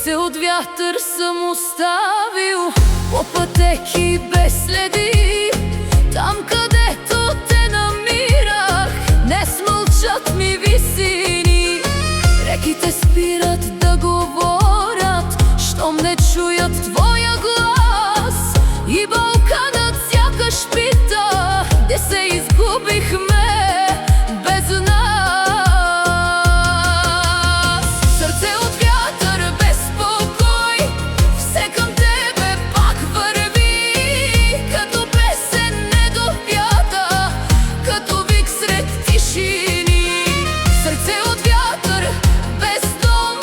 Срце од вјатар сам оставил по патеки без следи. Там кадето те намирах, не смолчат ми висини. Реките спират да говорат, штом не чујат твоја глас. И Балканот сякаш пита, де се изгубихме без нас. Срце од вјатар без покој, все кам тебе пак врви. Като песен недопјата, като вик сред тишини. Срце од вјатар без дом,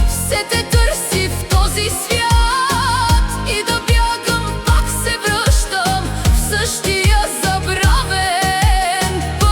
все те търси в този свят. И да бягам пак се връщам в същия забравен път.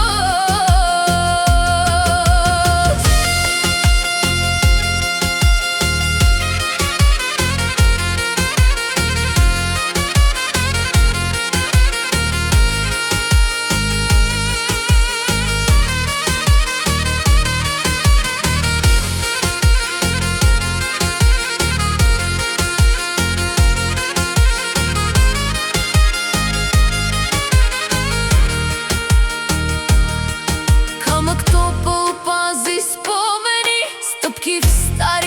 Камък топъл пази спомени, стъпки в стая.